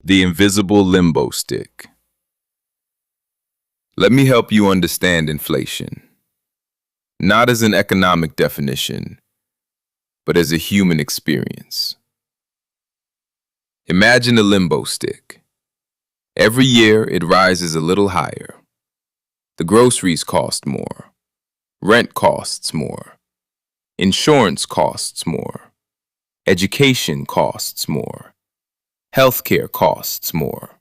The invisible limbo stick. Let me help you understand inflation, not as an economic definition, but as a human experience. Imagine a limbo stick. Every year it rises a little higher. The groceries cost more. Rent costs more. Insurance costs more. Education costs more. Healthcare costs more.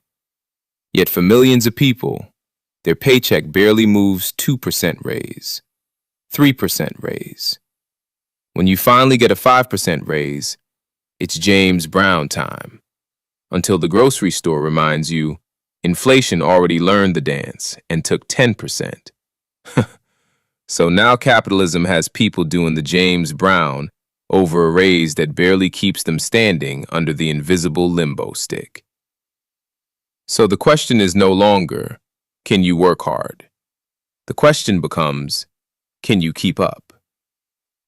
Yet for millions of people, their paycheck barely moves 2% raise, 3% raise. When you finally get a 5% raise, it's James Brown time. Until the grocery store reminds you, inflation already learned the dance and took 10%. So now capitalism has people doing the James Brown over a raise that barely keeps them standing under the invisible limbo stick. So the question is no longer, can you work hard? The question becomes, can you keep up?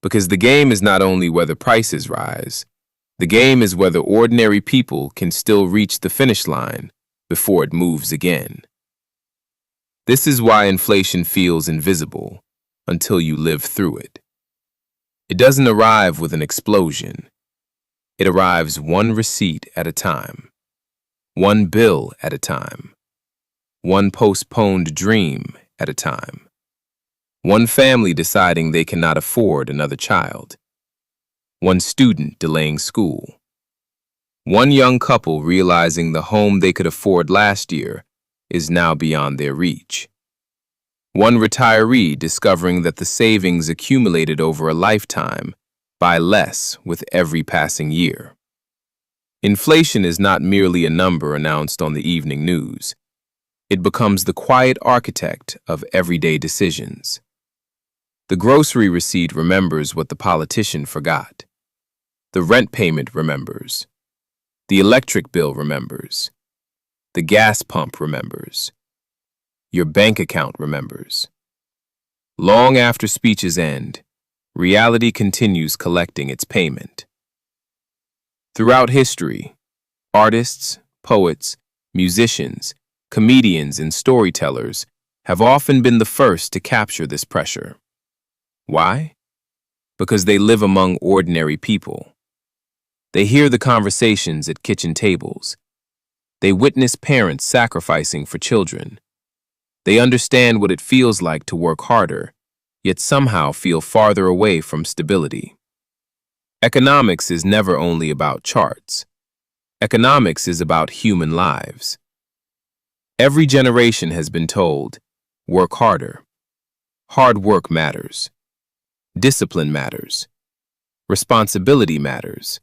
Because the game is not only whether prices rise, the game is whether ordinary people can still reach the finish line before it moves again. This is why inflation feels invisible until you live through it. It doesn't arrive with an explosion. It arrives one receipt at a time, one bill at a time, one postponed dream at a time, one family deciding they cannot afford another child, one student delaying school, one young couple realizing the home they could afford last year is now beyond their reach, one retiree discovering that the savings accumulated over a lifetime buy less with every passing year. Inflation is not merely a number announced on the evening news. It becomes the quiet architect of everyday decisions. The grocery receipt remembers what the politician forgot. The rent payment remembers. The electric bill remembers. The gas pump remembers. Your bank account remembers. Long after speeches end, reality continues collecting its payment. Throughout history, artists, poets, musicians, comedians, and storytellers have often been the first to capture this pressure. Why? Because they live among ordinary people. They hear the conversations at kitchen tables. They witness parents sacrificing for children. They understand what it feels like to work harder, yet somehow feel farther away from stability. Economics is never only about charts. Economics is about human lives. Every generation has been told, work harder. Hard work matters. Discipline matters. Responsibility matters.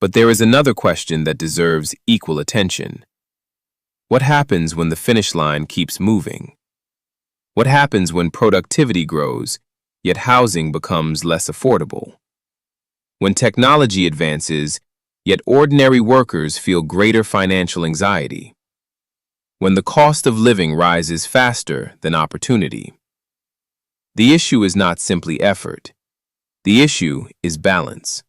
But there is another question that deserves equal attention. What happens when the finish line keeps moving? What happens when productivity grows, yet housing becomes less affordable? When technology advances, yet ordinary workers feel greater financial anxiety? When the cost of living rises faster than opportunity? The issue is not simply effort. The issue is balance.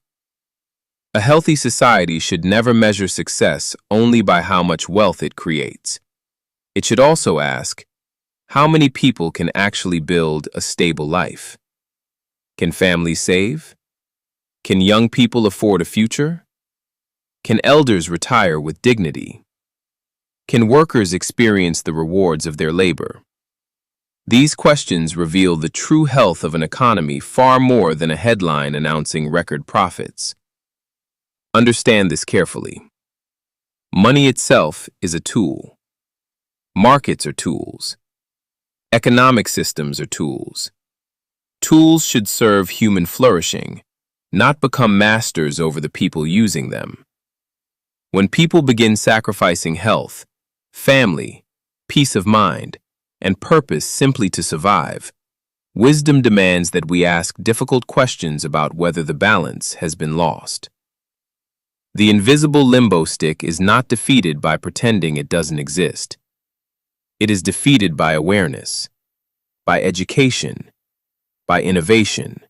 A healthy society should never measure success only by how much wealth it creates. It should also ask, how many people can actually build a stable life? Can families save? Can young people afford a future? Can elders retire with dignity? Can workers experience the rewards of their labor? These questions reveal the true health of an economy far more than a headline announcing record profits. Understand this carefully. Money itself is a tool. Markets are tools. Economic systems are tools. Tools should serve human flourishing, not become masters over the people using them. When people begin sacrificing health, family, peace of mind, and purpose simply to survive, wisdom demands that we ask difficult questions about whether the balance has been lost. The invisible limbo stick is not defeated by pretending it doesn't exist. It is defeated by awareness, by education, by innovation,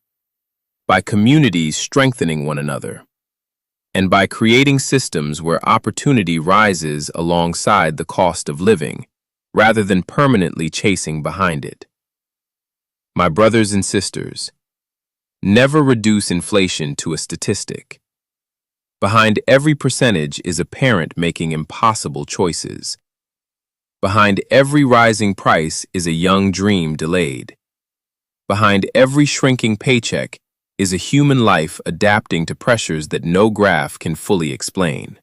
by communities strengthening one another. and by creating systems where opportunity rises alongside the cost of living, rather than permanently chasing behind it. My brothers and sisters, never reduce inflation to a statistic. Behind every percentage is a parent making impossible choices. Behind every rising price is a young dream delayed. Behind every shrinking paycheck is a human life adapting to pressures that no graph can fully explain.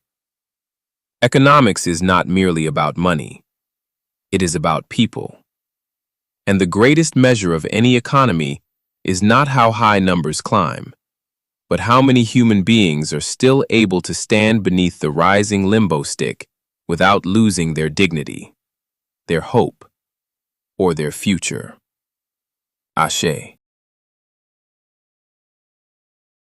Economics is not merely about money. It is about people. And the greatest measure of any economy is not how high numbers climb, but how many human beings are still able to stand beneath the rising limbo stick without losing their dignity, their hope, or their future. Ashe.